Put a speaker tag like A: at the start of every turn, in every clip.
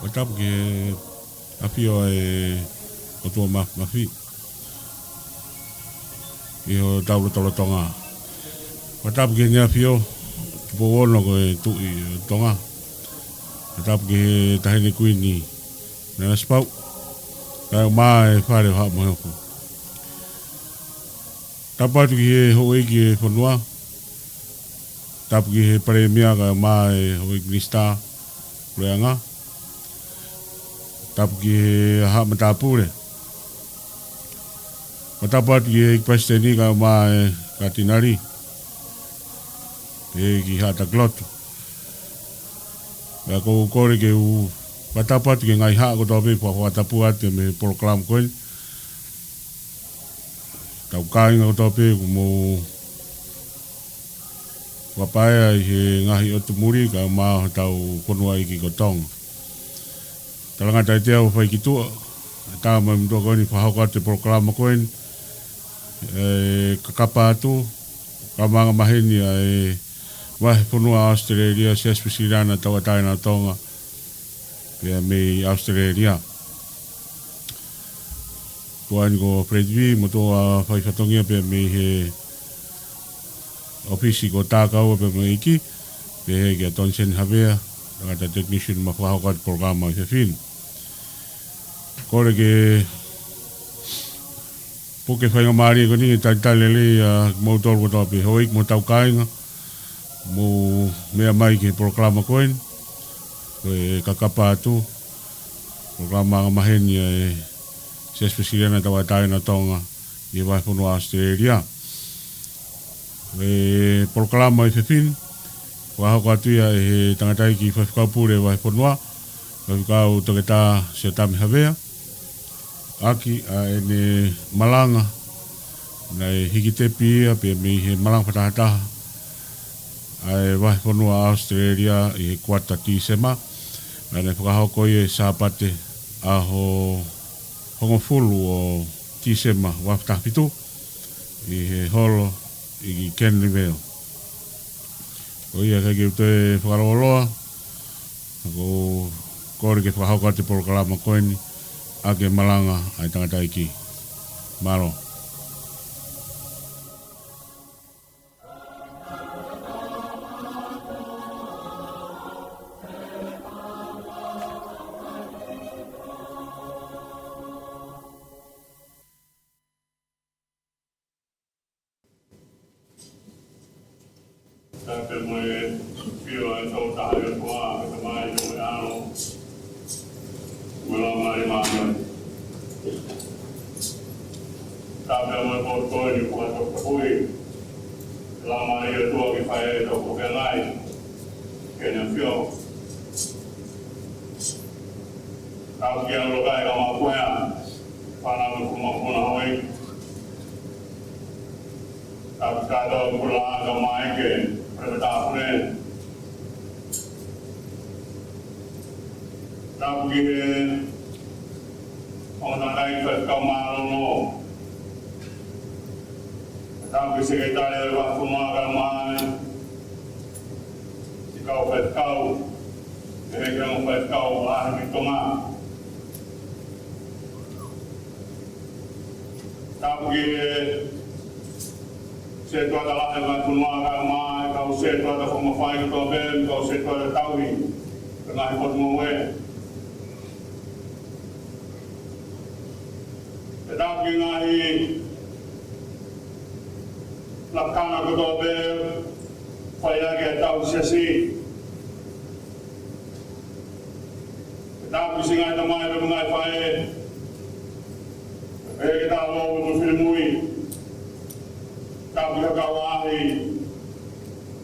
A: Watapu ke apio o tua mafi. Iho tau Tonga. Watapu ke nia apio tupo wono ko tui Tonga. Watapu ke tahini kuini na spau. Kaya mai whare ha mohoko. Tapatu ki ho eki whanua. Tapu ki he paremia kaya mai ho eki lista kureanga. Tapu ki he ha matapure. Matapatu ki he pasiteni kaya mai katinari. He ki hata klotu. Kaya kou kore ke u Matapatu ke ngai haa ko tope pa whatapu ate me proklam koen. Tau kāinga ko tope ko mo wapaea i he ngahi o tumuri ka maa tau konua iki ko Tonga. Talanga tai te au whai ki tua. Tā mai mtua koeni whahoko ate proklam koen. KAKAPA ATU. Ka maanga maheni a wahi whanua Aositelelia Siasi Uesiliana tau ataina Tonga. Pea me Aositelelia. Tuani ko Fredvi, mo toa whaifatongia pea me he ofisi ko tākau pea me iki. Pea he kia Siotame Havea, tangata technician ma whahokat programa i whiwhin. Kore ke puke whainga maari ko ni taitalele mo tolu ko tope hoik mo tau kāinga. Mo mea mai ke programa koen. KAKAPA ATU programa maheni Siasi Uesiliana tau ataina Tonga i vai whanua Aositelelia. Programa i whiwhin wahako atuia he tangatai ki whawhikaupure vai whanua whawhikau toketa Siotame Havea aki ene Malanga na hikitepi ia pe me he Malanga FKTAHATAHA ai vai whanua Aositelelia i he KUATA TISEMA. Ana fakahoko i Sapate aho hongofulu o tisema waftapitu i he holo i Canley. O ia kake ute whakaroloa ko kore ke whakahoko ate programa koeni ake Malanga ai tangatai ki. Malo.
B: Tapi mulai pilihan tahu tahu tua kemana itu anu belum mari mana. Tapi mulai foto di foto koi, lama dia tua kita itu bukan lain, kena film. Tapi yang lukai kamu punya, panah kumapun awai. Tapi kalau pulang ke Maike, pertama tapi orang lain berkamaru, tapi sekretari waktu makan jika berkau, mereka berkau lah di Tonga. Tapi se tuota lahdellaan kun maailmaa, kau se tuota homma faikutua vel, kau se tuota tauhi, kena hipot muue. Tetapi ngahi lakkana kutua vel, fayage tau siasi. Tetapi singai tamai pemengai faye, kita luovutu filmui. Tapi kawahi,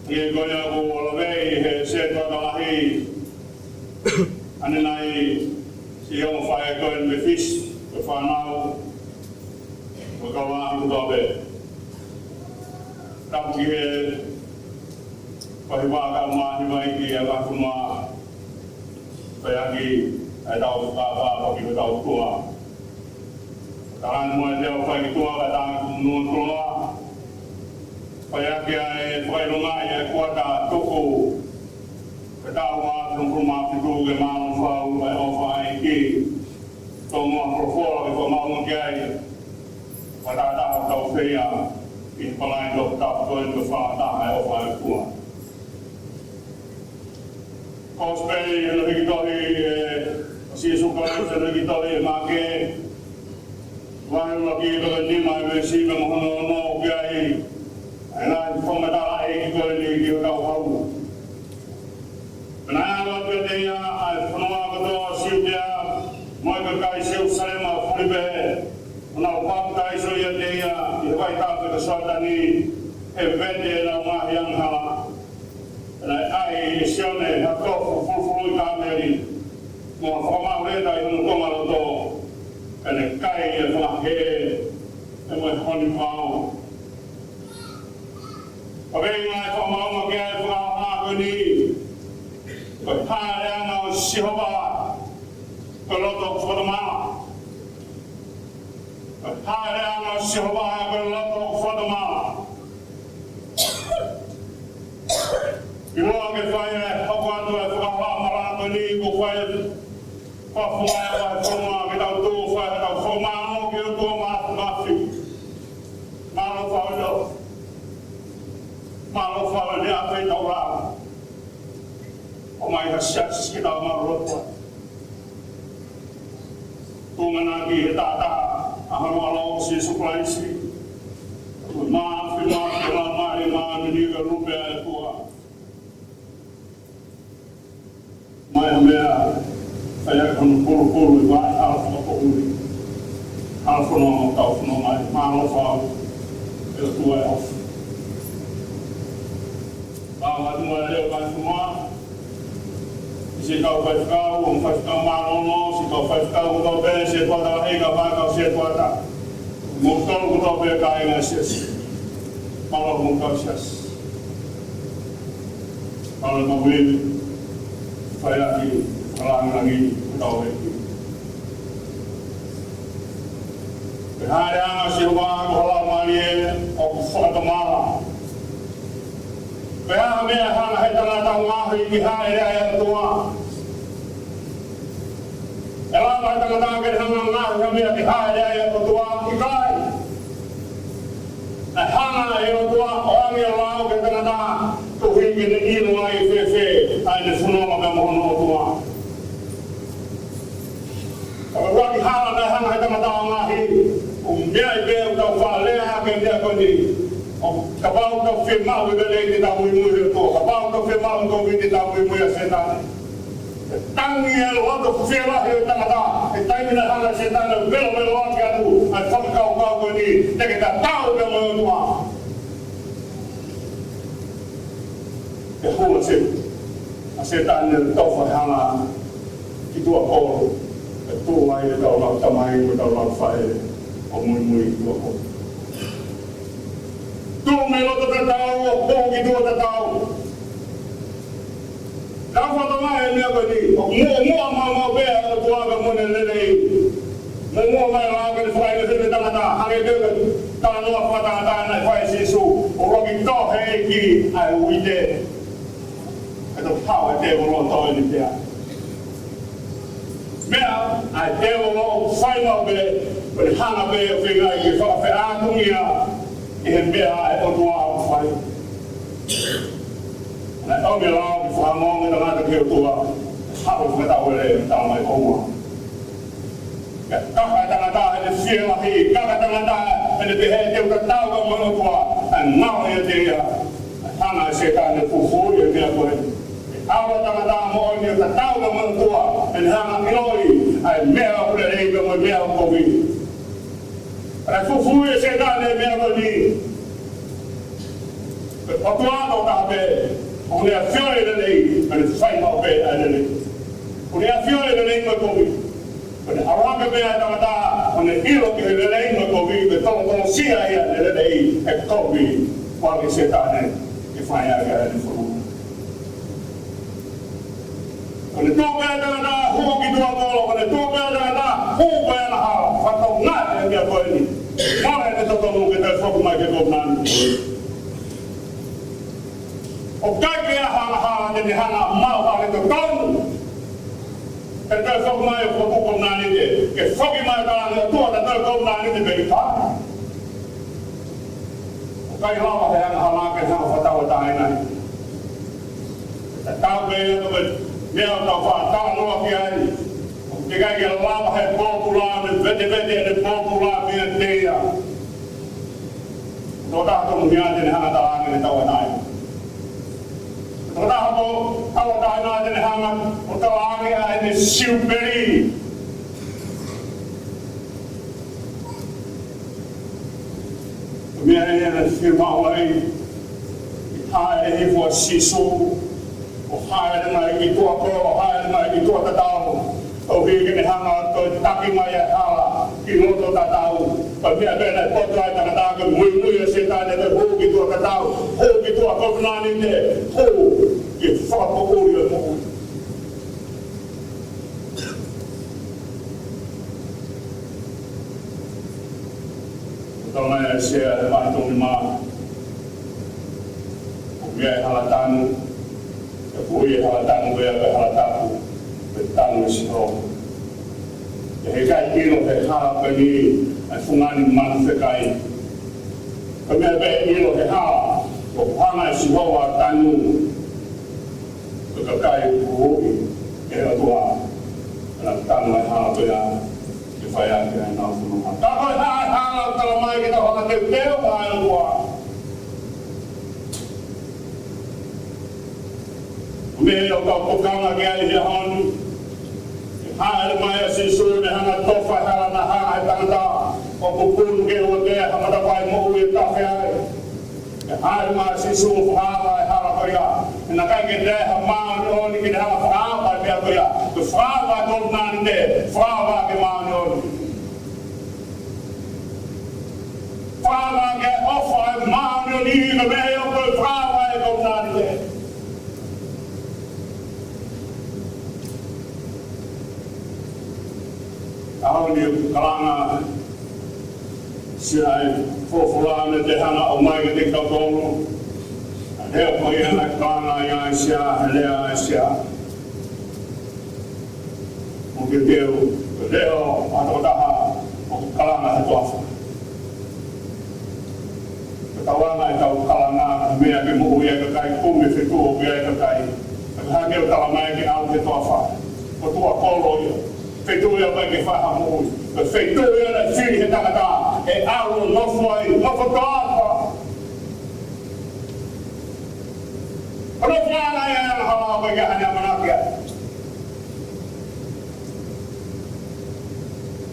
B: ini gonya ku lebih he seto kawahi, ane nai siang fire koin befish kefanau, kawahi tu dobe. Tapi he pahiwaka mahi maiki agak cuma bayagi ada apa bagi tahu tua. Tangan mulai dia bagi tua datang nun tua. Paya kia whairunga i kuata toko. Ka tawa nung rumah pitu ke malang whau ai o profora ko mau ngai Fakatahataha tau whea I palai do kapoi ko Fakatahataha o whai kua. Kospei no hikitori si sukai no hikitori make Vai lagi ko ni mai me si me hono no kai ana fonga ai ko ni ki ka hau. Na wa pe dia ai fonga ko do si dia mo ko kai se usarema furibe na wa kai so ya dia I vai ta ko so tani e vende na ma yang hala. Na ai sione ha ko fu ka meri mo forma reda I no toma lo do. And kai e wha he e mai honi pao. Pawei mai wha maunga kia e wha hako ni. Ko hāre anga o sihowa ko loto whatamana. Ko hāre anga o sihowa ko loto whatamana. I roa ke whai e hoko atu e whakaha marako ni ko whai whawhumai whai whonga ki tau tū whai tau whomano ki o tō mafi. Malo whau do. Malo whau ni a whai tau rā. O mai ka siasi ki tau maru rotua. Tūngana ki he tātā a hanu alo si suklaisi. Mafi la mai ni ka rupe a e kua. Mai mea saya akan puru-puru I alfa ko uri. Alfa no tau no mai malo fa e tua off. Ba no le ba semua. Si kau faz kau malo no, si kau faz kau ko be se tua da Vahenga ba kau se tua ta. Mo kau ko be kai na Siasi. Malo mo kau Siasi. Kalau mau beli saya di Malanga lagi tau lagi. Hari anga siwa ko hala mali o Fakatahataha. Pea me hana he tana tau ngahi ki hae rea tua. Ela mai tana tau ke hana ngahi me ki hae rea tua ki kai. Hana he tua o angi lau ke tana tau tuhi ki ne inu ai fefe ai ne funoma me mohono tua. Waki hala na hana he tana tau ngahi mea I bea tau whalea ke mea koni. Kapau ka firmau I bele te tau mui mui to. Kapau ka firmau ko vi te tau mui mui a setane. Tangi e lo to whiwa he tangata. E taimi na hana setane velo ake atu. Ai whakakau kau koni. Teke ta tau ke mo tua. E hula se. A setane tau whahana ki tua koro. E tō ai e tau lau tamai ko tau lau whae. O mui mui tua koro. Tu me lo te tau o pongi tu te tau. Ka whata mai mea koe ni. O mua mama bea o tuaga mone lelei. Mua mai rāka ni whae ni tangata. Hange kēka tānoa Fakatahataha nei whae sisu. O roki tohe ki ai uite. E to pau e te wolo toi ni pia. Mea ai te wolo whae mau be. Pere hana be o whingai ki whakawhi ātungia. I he mea e o tua o whai. Nā tau me lao ki whanonga na ngata ki o tua. Haru whakatau e tā mai koua. Kaka tangata e te whielahi, kaka tangata e te he te uta tau ka mana tua. E ngau e te ia. Hana e se tāne pufu e mea koe. Awa tangata mo e mea uta tau ka mana tua. E hana iloi e mea ule reiga mo mea o kovi. Rai fufu e se tāne mea koe o tuano ka be o ne a fiore de lei ane whai mau be ane lei o ne a fiore de lei ma kovi o ne awaka be a tamata o ne ilo ki le lei ma kovi be tono sia ia le lei e kovi waki se tāne i whai aga ane whuru o ne tō bea tamata huu ki tua kolo o ne tō bea tamata huu bea na hala whakau ngā e mea koe ni mara e te totonu ke te whaku mai ke kōpnani o kai ke hana te ni hana mau ale to tonu Ke te whok mai o whakuko nani te. Ke whoki mai karanga tuata te kou nani te peki tāna. O kai lawa he anga halake hanga whatawataha nai. Te tau pēia te mea o tau wha tau noa ki ai. O te kai ke lawa he pōpula me vete e pōpula mea teia. Tō tātou mhia tene hanga talangi ne tau nai. Tō tātou talangi nai tene hanga o talangi ai ne siuperi. Mea e ena whirmau ai, I haere he fua sisu, o haere mai ki tua koro, haere mai ki tua tatau, o hige ne hanga to taki mai e hala, ki loto tatau, pa mea bena e potrai takataka, mui e se tāne te hou ki tua tatau, hou ki tua kokunani te, hou ki whako uri e mohu. Tōna e sea e maitoni mā. O mea e hala tānu, e pui e hala tānu wea pe hala tāpu, pe tānu e siho. E he kai ilo he hala pe ni, e whungani manu whekai. Ka mea pe ilo he hala, o hana e siho a tānu, pe ka kai uhui, e atua, e na tānu e hala pe a, e whai ake e nau whununga. Tāko e hala tala mai ki ta hona te teo mai ua. O mea o ka pokana ki ai hea honu. E haere mai a si suru me hanga tofa hala na haa e tangata. O kukunu ke ua kea hamata pai mohu e tawhi ai. E haere mai a si suru whahala e hala koia. E na kai ke reha maa ni oni ki ne hanga whahala e pia koia. Ke whahala koru nani te, whahala ke maa ni oni. Whaala ke ofa e maani o nii ka mehe o koe whaala e kou nani te. Ahoni e kalanga sia e whofulane te hana o mai ke te kautonu. Leo koe ana kalanga i ai sia, lea ai sia. O ke teo, leo atotaha o kalanga he toafa. Tawana e tau kalanga mea ke muhu ia ka kai kume whetua ia ka kai. Ka hake o talamai ke au te toa wha. Ko tua kolo ia. Whetua ia pai ke whaha muhu. Ka whetua ia na whiri he tangata. E au nofo ai, nofo tāwha. Kono whana ia na hala pai ke hane amanakia.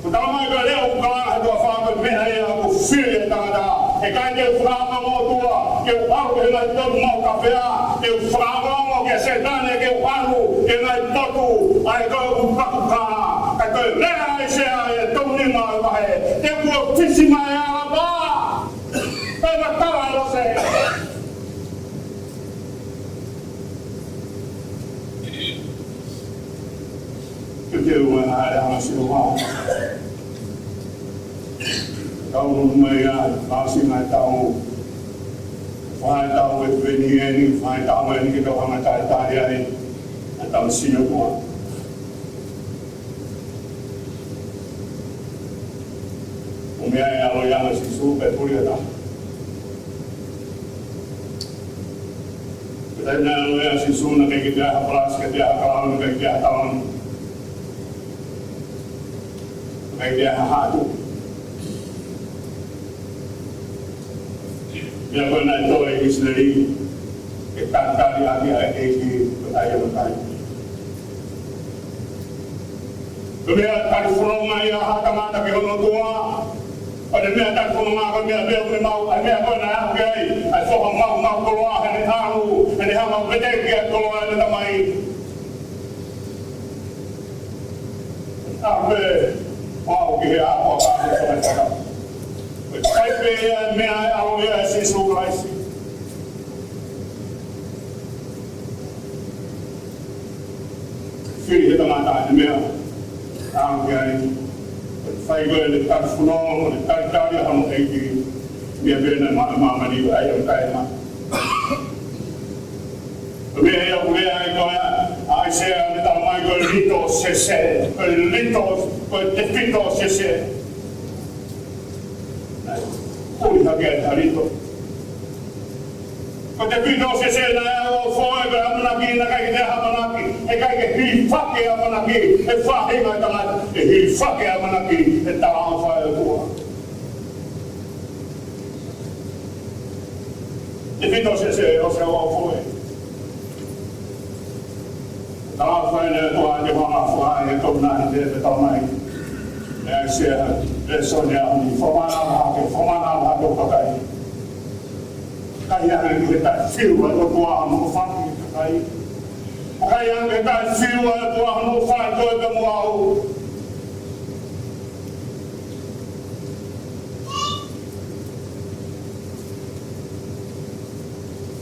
B: Ko talamai ka leo kalanga he toa wha ka meha ia ko whiri he tangata. E kai te whrama mō tua, ke uaru e ngai totu mau kawhea, ke whrama mō ke setane, ke uaru e ngai totu, ai koe upaku kāna, kai koe rea e sea e tōni mai wahe, te kua whisi mai ala bā, e watara e lose. Ke te ua e haere hana siru mau. Tau no mai a pasi mai tau whai tau e veni eni whai tau eni ki tau hanga tai tai ai a tau sino kua o mea e alo iana si su pe puri ata petai na alo iana si su na kei ki te aha pras ke te aha kalanu kei te aha talan kei te aha hatu Mea koe nai tō e Uesiliana, e tātari aki a e ki patai a matai. Ko mea tari whononga i a hakamata ki hono tua, o ne mea tari whononga ko mea bea kune mau, a mea koe nai ahu kei, a whoka mau koloa hene haru, hene hama peteki a koloa hene tamai. Ahu pe, mau ki he apua kāsi sa me whaka. Kai pēia mea e alo ea e sisu raisi. Whiri he tamata e mea. Tāmu ki ai. Whai koe le tari whunongo, le tari tari hano eiki. Mea pēna mamani ko ai au kai ma. Mea e au lea e koe ai sea le talamai koe lito sese, lito, te pito sese. Puli hakea lito. Ko te pito sese na o foi ba manaki na kai te ha manaki, e kai ke hi fake a manaki, e Vahenga tanga, e hi fake a manaki, e tala fa e tua. Te pito sese o se o foi. Tala fa e tua te hana fa e ko na te tala mai. E se e sonia ni formana ha ko pakai. Kaya ang kita siwa o tua mo fa kai. Kaya ang kita siwa o tua mo fa ko be mo au.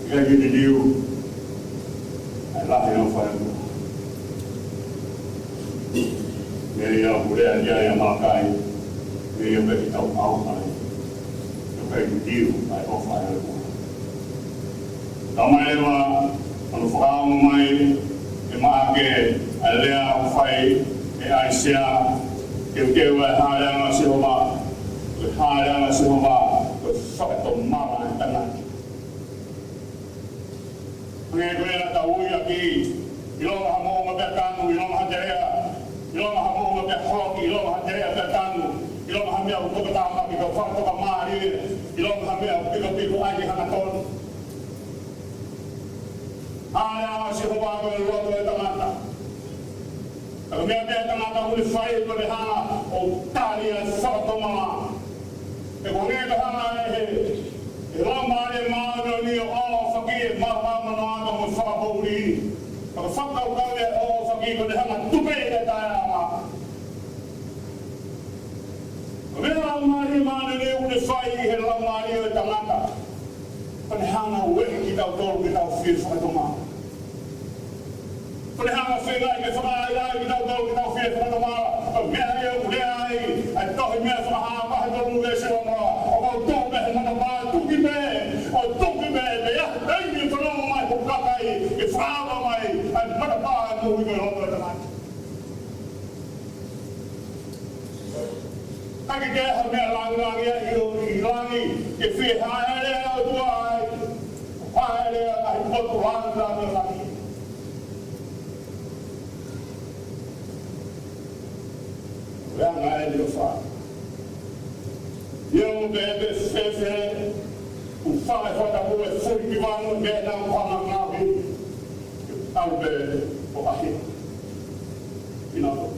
B: Kaya gini diu. Allah yang fa. Dia boleh dia yang makai, dia yang bagi tahu awal, dia bagi dia ay offer. Kamai lama, kalau faham mai, emake, alea offer, Asia, kewa hal yang siapa, fakatahataha mama tanah. Mengenai tahu lagi, ilmu hamu mengatakan, ilmu hajaya. Ilong hamu mabe hoki, ilong hajaya betanu, ilong hamia ukutama biko fakto kamari, ilong hamia biko aji hanaton. Ana si huwago luoto etamata. Kalau mia etamata uli fai ko hana o tali fakto mama. E kone ko hana ilong mari maano ni o fakir mama mano mo fakaburi. Kalau fakta ukawia o fakir ko hana tupe Mari mana ni ule fai he la mari o tangata. Panhanga we kita tol kita fil fakatahataha. Panhanga fila ke fala kita tol kita fil fakatahataha. Mea ye ule ai atau mea faha ba tol ule sema. O to be mana ba tu ki be. O tu ki be ya dai ni fala mai ko kakai e fala mai ai mana ba tu ki ho tangata. Kaki dia hamil lang ya hilangi kefi hale tuai hale ai potuan lagi yang ai dia fa yang bebe fefe o fala fora o foi que vão ver na pana nave albe o aqui final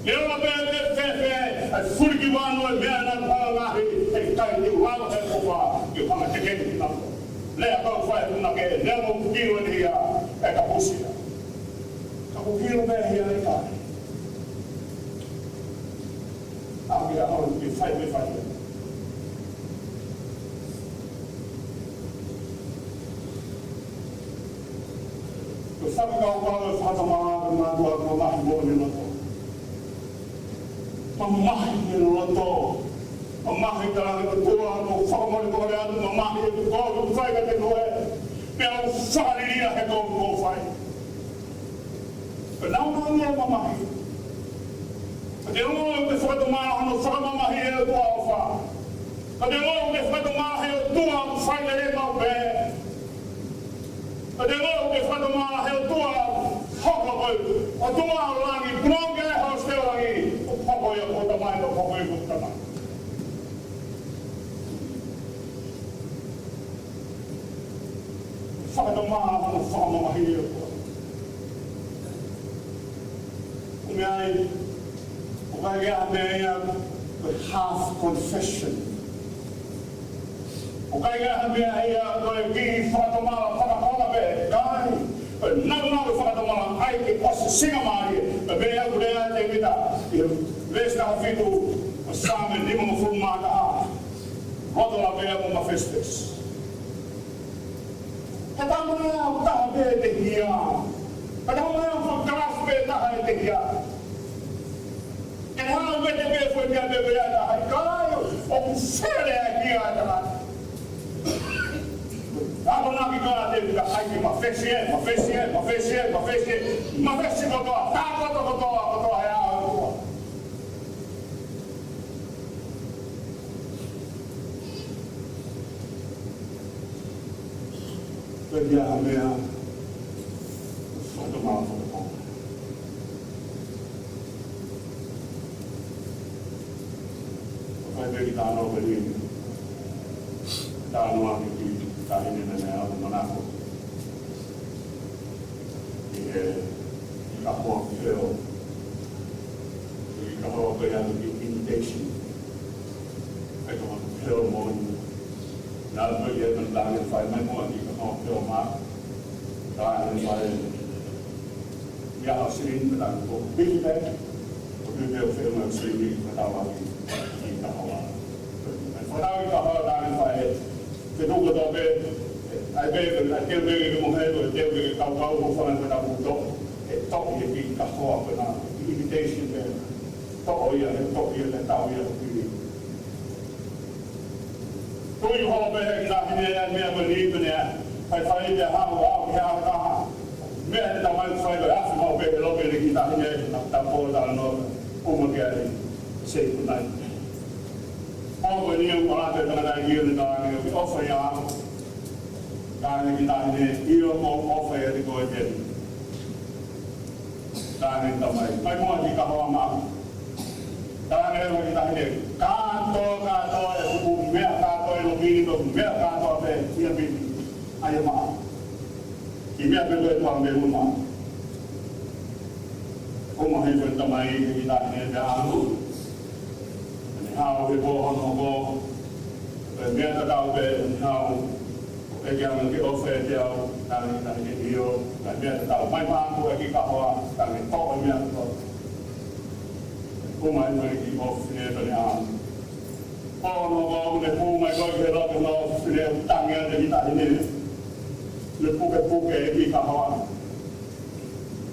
B: Yo bebe fefe a furgi wano be na pala e kai ni wano he ko fa yo kama te ke na le ka fa na ke le mo kilo ni ya e ka pusila ka ko kilo be ya ni ka ya o ki fa me fa ko sa ka ko fa ta ma do ma bo ni no mamahi loto mamahi tala ko tua no famole ko ya mamahi ko fai ka te ko pero fali dia he ko fai pero não é mamahi de novo que foi tomar no fa mamahi e tua fa de novo que foi tomar he tua fai le mau be de novo que foi tomar he tua hoko o tua langi bronge hostel langi hoko ya kota mai no hoko ya kota mai fakatahataha no fama mahia umiai ukaya meia half confession ukaya meia ko ki fakatahataha fakahoko be kai não fakatahataha ai que possa singa mai be ya budaya te kita Vesta hafitu samen di mo formata a rodo la bea mo festes katama ya ta be te hia katama ya fakras be ta te hia kenha be te be foi be be ya ta kai o fere aqui a ta Ako na ki ka te te ka ai ma fesi ko to ta ko to ya ko Dia Havea foto mau foto. Apa yang kita tahu beri, tahu apa kita ini dengan mana aku. Ini kamu feel, ini kamu apa yang invitation, kamu feel mau. Now we have been down in 5 minutes, you can all film out. Down in 5 we are sitting with our big bag, we will film and see with our in the hall. And for now, we got down in 5. The look of it, I beg, I tell you, you have to tell you, how for and without a talk you being a hall, but now the invitation there. Talk here, and down here. Tôi họ về là cái này mẹ đi bên này phải để hàng KAKAPA mẹ ta mới phải để họ về lo về cái này ta bỏ ra nó cũng cái này sẽ cũng này họ về nhiều quá thì ta lại nhiều là cái offer ya cái này nhiều offer thì có thể ta nên tao phải mua gì cả hoa mà ta nên cái này kanto mẹ Lobino, mea kato pe ia bi ai ma. Ki mea pe le pa me ma. Ko ma he pe tamai ki ta ne pe anu. Ni ha o bo hono go. Pe mea ta ka pe ha o ke ana ki ofe te au ta ni io, la mea ta mai ma ko ki ka hoa ta ni to mea to. Ko mai mai ki ofe ne pe anu. Oh, le pu mai ko ke ro no le tanga de kita ini le pu ke ki ka hawa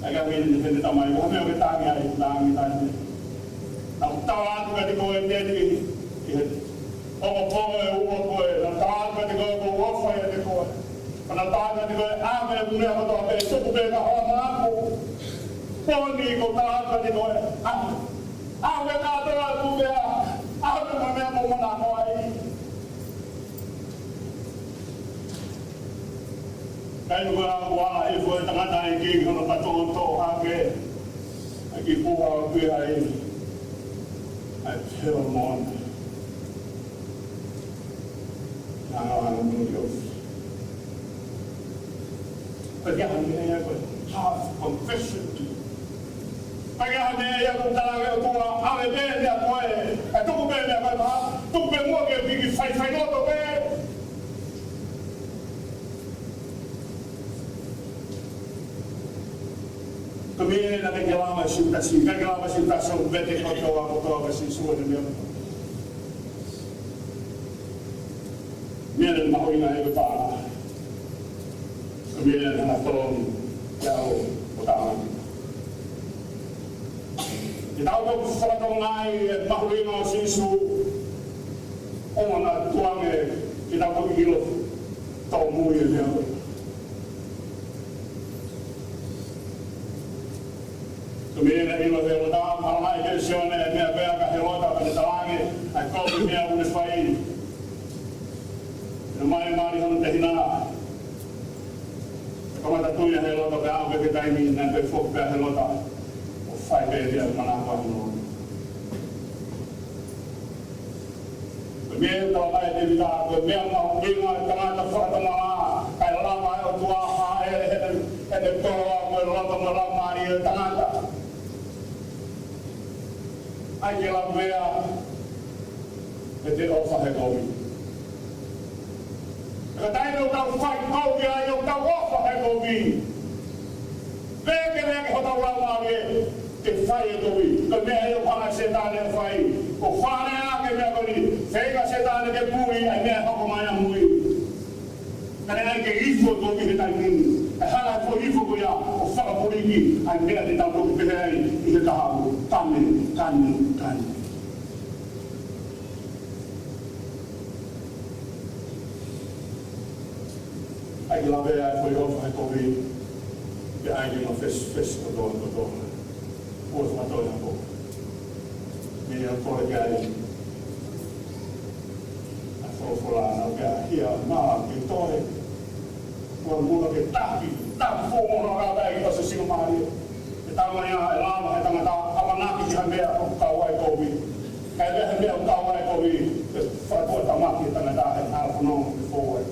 B: aga min de ta mai ko me ke tanga ai tanga ni ta ta ko de ko de ni o la ta ko de ko o fa de ko na ta ko de ko a me me ko to pe so pe ka hawa ma ko ni ko ta ko de ko a me ka to la pu be aku memang mau nak koi. Kalau gua ibu tengah naik gig kalau patut untuk harga, lagi puas gue hari, aku mau. Jangan menunjuk. Kerjaan ini aku half confession. Pagaya ya kung talaga ko ave be ya ko to ko be ya ba to be mo ke bigi fai no to be kami na nagalaman sinta sa bete ko to kasi suwa niya miyan na ko ina ito pa kami na to yao utang kita untuk foto ngai mahulino sisu ona tuange kita untuk hilo tomu ya kemudian hilo helota malai kesione mea bea ka helota pada talange ai ko mea unes pai no mai mari hono tehina kama tatuya helota bea ka kita ini na pe fok bea helota fai dia mana no Mea tau mai te vita ko mea mau inga tanga ta fata mala kai lama o tua ha e to ko lama mala mari tanga ta ai ke la mea e te ofa he ko ka dai no ka fai ko ya yo ka ofa he ko vi ve ke ho ta la mari te fai e kowi, ko mea eo panga setane fai, ko whanea ke mea koni, whenga setane ke pui, ai mea hoko mai a mui. Kare ai ke ifo kowi he tai nini, e hana ko ifo ko ia, o whakapuriki, ai mea te tau koki pehei, i he tahaku, kani. ai la vea foi o fa ko vi ke ai ma fes ko do o fa to na ko me ko le ai a fo la na ga ia ma ke to e ko mo ke ta fo mo na ga ai ko se si ma ri e ta ma ya la ma ta ma ta ama na ki ha me ko ka wai ko vi kai le ha me ko ka wai ko vi fa ko ta ma ki ta na da ha fo no before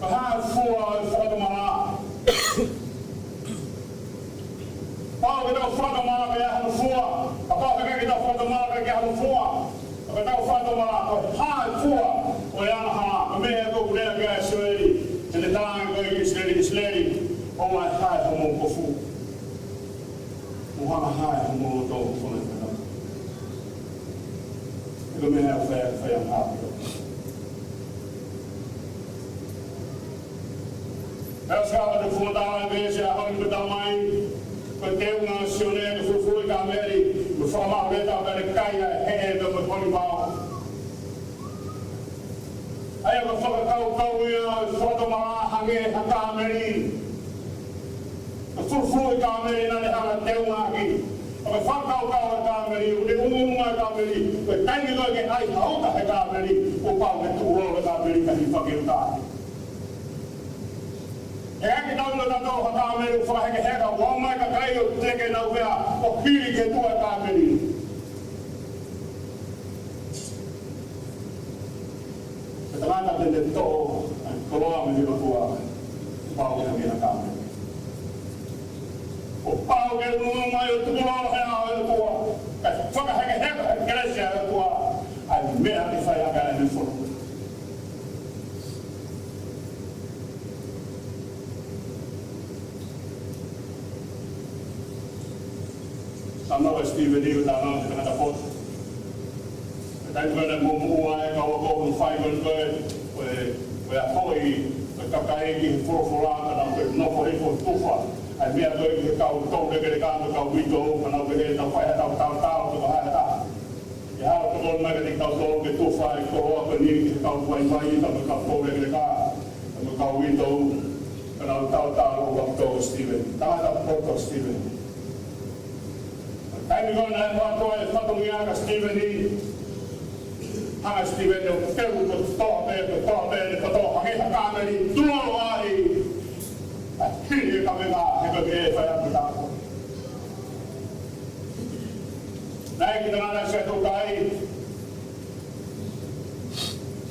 B: Fakatahataha. Pau kita Fakatahataha ke hal fua. Apa kita Fakatahataha ke hal fua. Kita Fakatahataha hal fua. Oyana ha me ko kule ke Siasi. Jadi tangan ko Isleli. O mai hai mo ko fu. Muhammad hai mo to ko na. Itu me ha fa yang ha. Essa de fundar a igreja, a hora da mãe, porque uma nacional de futuro da América, de forma a americana, é do Polibal. Aí eu vou falar o foto lá, a América, o futuro da América, na tem uma aqui. Eu vou falar da América, o de da América, o tanto que ai outra da América, o pau que tu da América de fazer e que não está todo Hakameri faz que rega o homem que caiu tem que não ver o filho que tu Hakameri setelah nak benda tu keluar menjadi tua bau yang dia Hakameri o bau que não mais tu keluar yang tua só que rega cresce yang tua a merda que sai agora no fundo sama Steven ni kita nak kita dapat. Dan kita mau mulai kalau fiber we apoio kakai ki forfora kana pe no foi for tufa. Ai me ado ki kau tau de que kau wito kana pe na fai tau to ha. Ya to kon ma ke kau to ke tufa ko apa ni kau mai ta kau de que kau wito kana tau waktu Steven. Ta foto Steven. Kami ko na mga to patungian ka Steven ni ang Steven yung pero to hangin sa kameri tulo ay at hindi kami na higagay pa yung pitako nakikita na lang siya ito kay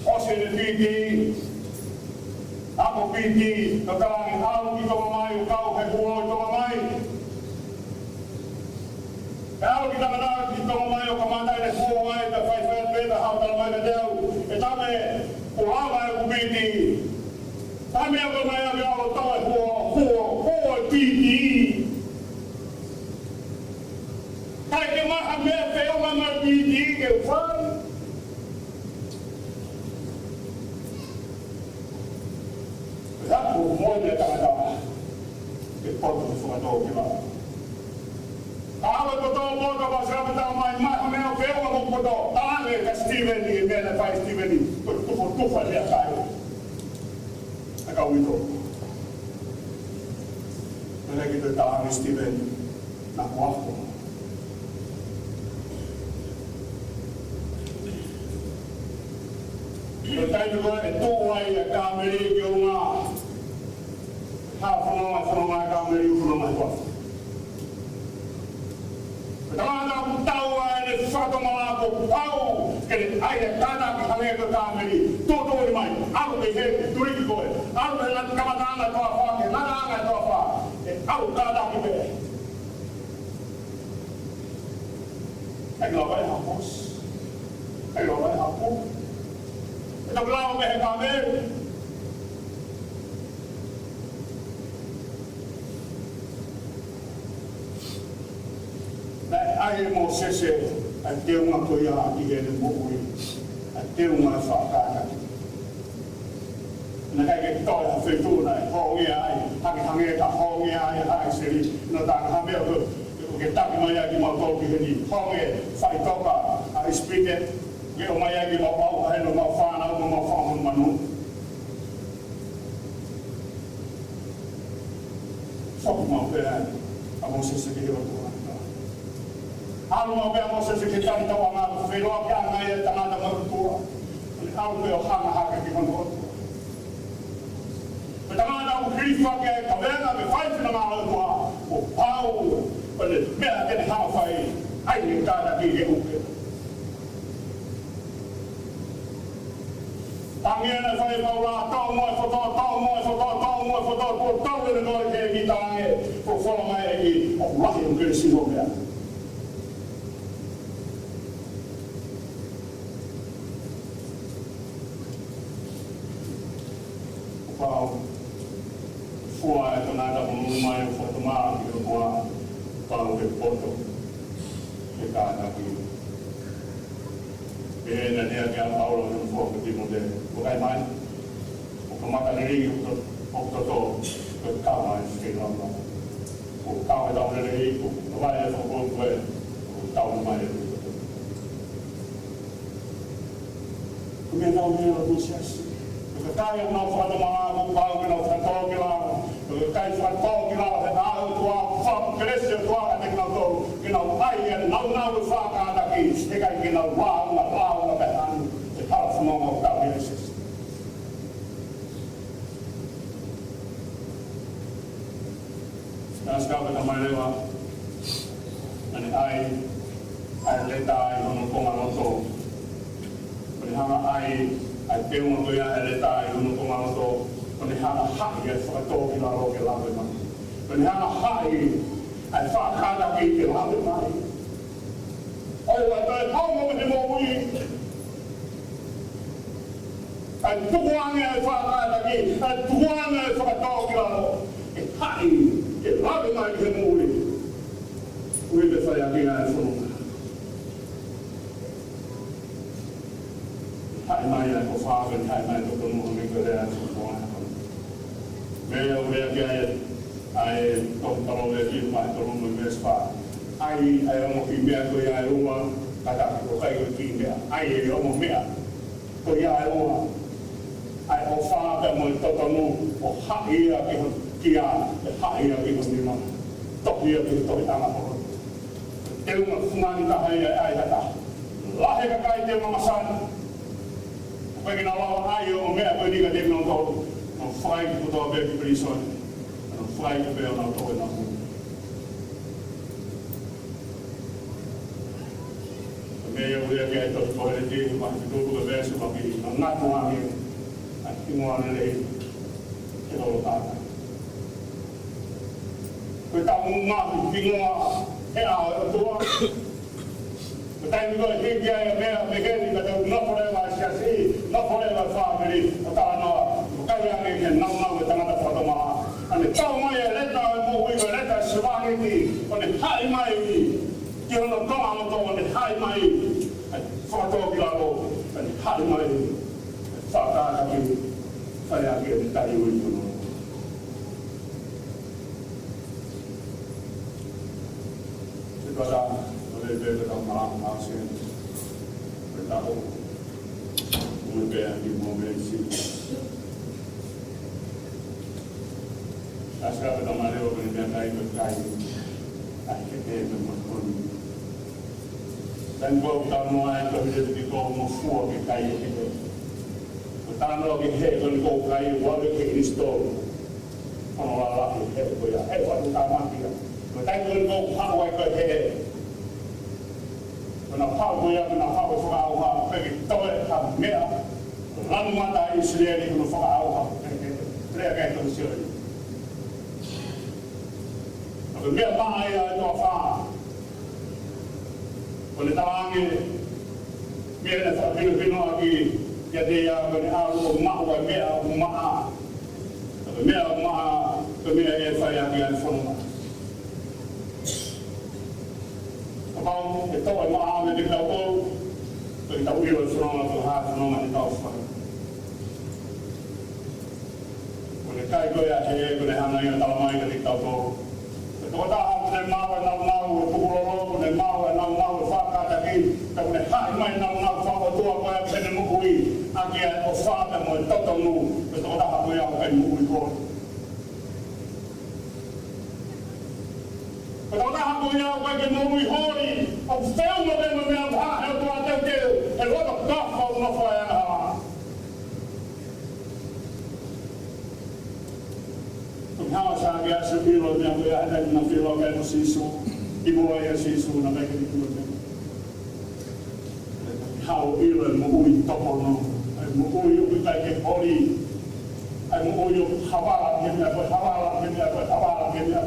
B: Aositelelia ako piti nakalangin ako ito mamay ikaw kay buo ito mamay kalau kita kenal di Tonga yang kemana ada buai, ada five beta, hal mana jauh, etame ulama yang kubiti, kami yang bermain yang Allah tahu buai piti, kalau kita hamil feu mana piti kepan, aku mau dia kata, kepan tu semua tahu kita. Kalau betul bodoh bahasa betul main hamil feu aku bodoh, tangan ke Steven ni, mana fai Steven ni, tu dia kaya, agak itu. Mana kita tangan Steven nak waktu. Betul juga itu wajah kami di rumah, rumah kami di rumah itu. Kalau tahu ada sesuatu malah aku tahu, kerana ada kata kami ke kami, tu ni mai, aku behel, turi kau, aku behel kamatan atau apa, nada atau apa, aku kata kita. Aku lawan hapus, aku lawan hapus, kita lawan behel kami. Ai mo sese ate uma koia igene boi ate uma fakata na kai ke toa fetu na hongi ai hangi ka hongi ai ai seri na ta ha me ko ke taki mai aki mau tō ki hini honge whai toka a ispite ke o mai aki mau au heno mau whānau mau whāmun manu whaku mau pērai a mo se ke hiro kua alu mau pēra mo se ke tani tawa ngā wheroa ki angai e tangata marutua alu pēo hanga haka ki manu otua tangata o hirifa ke ka venga me whaipina ngā otua o pau o le mea kene hama whai ai ni tāna ki he uke tangiana whai maura tau moe whoto tau moe whoto tau moe whoto ko tau le ngore ke ki tānge ko whola mai e ki o lahi o kere siho mea pau fua e tanata mo mai o whatama ki o kua pau ke poto ke kāna ki e na nea ki a paulo ni mo fua ke timo te o kai mai o ka mata ni ringi o toto ke kawa e ke noma o kawa e tau nere i o vai e whako koe o tau mai e ku mea tau mea o tu siasi ka kai o nau whakatamanga ko pau ki nau whakatau ki lao ka kai whakatau ki lao he nāu tua whakarese o tua ka te kinau tau ki nau ai e nau nau e whakataki he kai ki nau launga pehanu e tau whanonga o tau hireses Nās kāpata mai lewa ane ai leta ai hono konga noto ane hanga ai peunga koia e leta ai hono konga noto ane hanga hai e whakatō ki laro ke lawe mai ane hanga hai ai whakata ki ke lawe mai oi ai tai paunga me he mō ui ai tukuanga e whakata ki ai tukuanga e whakatō ki laro e hai e lawe mai ke mūri ui te whai aki ai whanunga hai mai ai ko whāwen hai mai ko tono me ko rea whanunga mea o rea ki ai tohu talo e ki mai tono me me spa ai omo ki mea ko ai uma kata ko kai ko ki mea ai e omo mea ko ai uma ai o whāwe mo totonu o hai a ki kia e hai a ki ni ma tohi a ki tohi tanga horo te unga fungani ka hai ai hata lahe ka kai te mamasana koe ki na lawa ai o mea koe ni ka te mea tau no whai ki putoa bea ki prisoe no whai ki bea na tau e na hu mea ia urea ki ai tohi koe le te ma ki tuku e bea se maki na natu ami a ki mua nere ke lolo tātai koe tau ngāhi ki ngoa he ao e tua. Koe tai mi koe hiki ai a mea me keni ka tau noforewa siasi, noforewa whāmeri o tāna noa. Ko kai ange ke nau e tangata whakatamaha. Ane tau mai e leta e mōhui ko leta e siwāniti, ane hai mai ki hono konga moto, ane hai mai whakatoa ki lako, ane hai mai whakataki whai ake e tai ui kuno. Kata oleh bela kata malam masih bertahu mulai di mobil sini. Asal kata malam orang yang berkai, akhirnya bermakun. Dan gua kamu yang kerja di kau musuh berkai itu. Pertama lagi hei kau kai walau ke install, kalau Allah hei kau ya hei waktu tamat dia. Tai ko ko hawa ko he na hawa ya na hawa ko hawa pe to ha mea lan mata Uesiliana ko fa hawa tre ka to sio ko mea ba ya to fa ko le tawange mea na fa pino aki ya de ya ko ni alu ma wa mea ko mea e fa ya ki al fona e tau e maa me te kau kou, e tau iwa e whanonga ko haa whanonga ni tau whai. Ko ne kai koe a he, ko ne hana ia tala mai ka te kau kou. E tō taha ko te mawa nau nau, tau ne hai mai na ngā whakatua koe pene mukui a kia o whāpe mo e totonu e tō taha koe au kai mukui koe. Ko tō taha koe au kai ke mukui hori o wheu mo te mea pahe o tua teu teu e roto kafa o na whae ana haa. Kung hawa sa kia sa pilo mea koe a hei na pilo kai mo sisu i mua ia sisu na kai ke pilo mea. Hau ila mo ui topono, ai mo ui upi kai ke hori, ai mo ui upi hawala ke mea, koe hawala ke mea, koe hawala ke mea.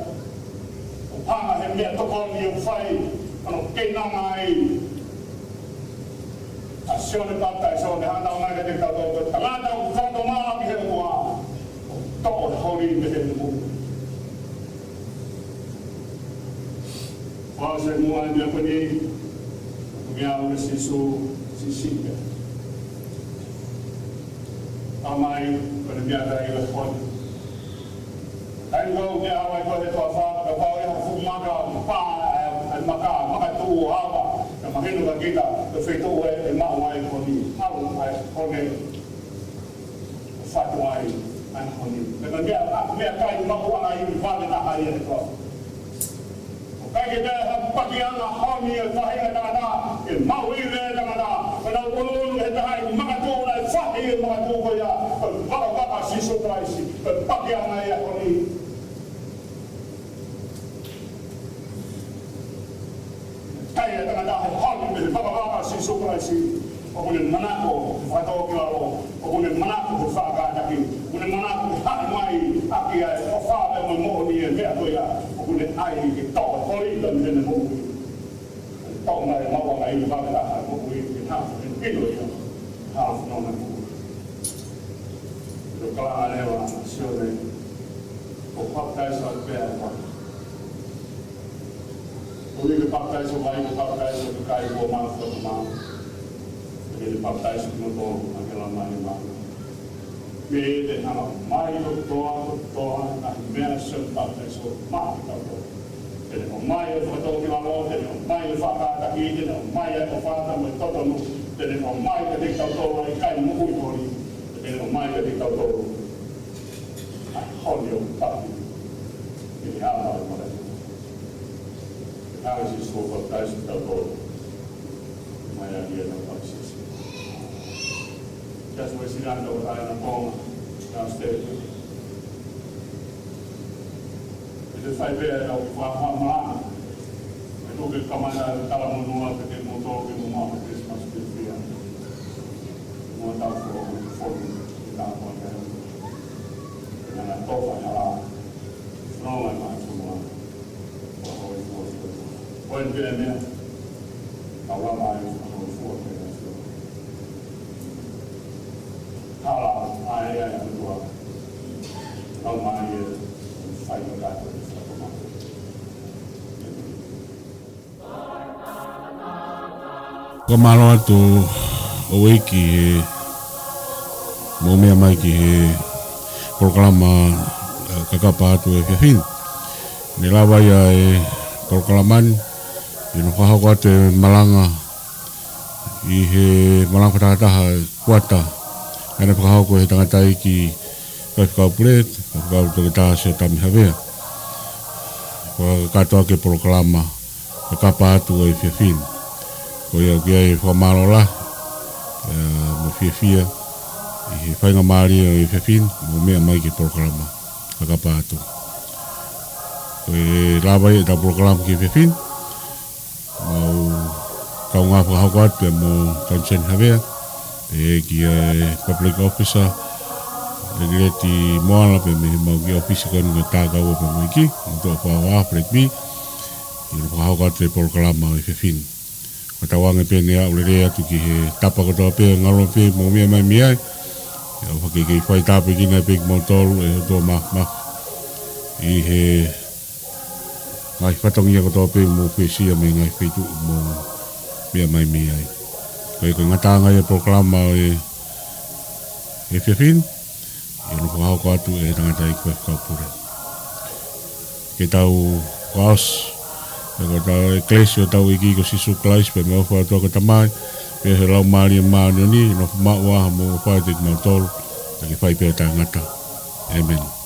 B: O panga he mea tokoni o whai, ano keinanga ai. A sione patai, sione handa o nai te tau tau, tangata o whato maa ki he mua, o toko hori me he mo. Wao se mua i mea koni, mea o sisu, sisiga. Amai pada biada ila kon. Ai go mea ai ko he toa wha ka pau ia fu maka pa ai maka tu ava ka mahinu ka kita ka feito e ma mai ko ni. Au ai ko ne fatu ai an ko ni. Ka mea kai ma ko ai Vale na ai e ko. Kai ke te pakianga honi e Vahenga tangata e mauire tangata kana ulu he tahai makatu na fahi e makatu ko ya waka siso praisi pakianga e honi kai e tangata honi me waka siso praisi o kune manako whato kilalo o kune manako whakataki kune manako hai mai aki e o whape mo mohoni e mea ko ya kune ai ki tau hori dan tene mokui. Tau mai mawa mai i Fakataha mokui ki hafu en pino ia hafu nona mokui. Ro kala lewa sione ko paktaisa al pea kwa. Uli ki paktaisa mai ki paktaisa ki kai ko maa whatu maa. Ki paktaisa ki noto akela mai maa. Me te hana mai o toa na mea sen paktaisa maa ki tau toa. Tene o mai o whakatoki lalo, tene o mai o whakataki, tene o mai o whakata mo totonu, tene o mai ka te tautoa i kai mukui hori, tene o mai ka te tautoa ai honi o pāpi. Tene hāma o mara. Hāma si sō whakataisi tautoa, mai a kia nau paksisi. Kias Uesiliana o rai na Tonga, downstairs. Te whai pēr au ki whaha Malanga. E tōke kamana tala monua pe te moto ke mo maa Christmas pe whia. Mua tau fo whonu ki tā kua kēra. E nana tōwha i hala. Whanonga i maa whanua. Kua hoi fua fua. Koe ni pēr mea. Ka wama i hoi fua kēra fua. Hala ai ai a tua. Kau mai e whai ka kātua. Ko malo atu o wiki he mo mea mai ki he proklama KAKAPA atu e whiawhin. Ni lawa ia e proklaman i no whahoko atu e Malanga i he Malanga Fakatahataha KUATA ane fakahoko he tangatai ki whaifkau puret, whaifkau toketaha Siotame Havea. Ko katoa ke proklama KAKAPA atu e whiawhin. Ko ia kia e whamalo la, mo whiawhia, i whainga maari o i whiawhin, mo mea mai ki proklama KAKAPA atu. Ko e lawai e ta proklama ki whiawhin, mau kau ngā whakahoko atu e mo Siotame Havea, e kia e public officer, e gireti moala pe me mau ki officer kanu ka tākau pe mo iki, mo tō whawa break me, i whakahoko atu e proklama o i whiawhin. Matawange pene a ulere atu ki he tapa kotoa pe ngalo pe mo mea mai miai. Ia whake kei whai tāpe kina pe ki mau tolu e tō mah. I he ngai whatongia kotoa pe mo whesia me ngai whaitu mo mea mai miai. Koe koe ngatanga e proklama o e whiawhin. Ia no whakahoko atu e tangata i koe whakapure. Ke tau waos
A: Ko tau eklesio tau iki ko sisu klais pe mo fa to ko tamai pe he lau mari ma ni no ma wa mo fa te ma tol ke fai pe ta ngata. Amen.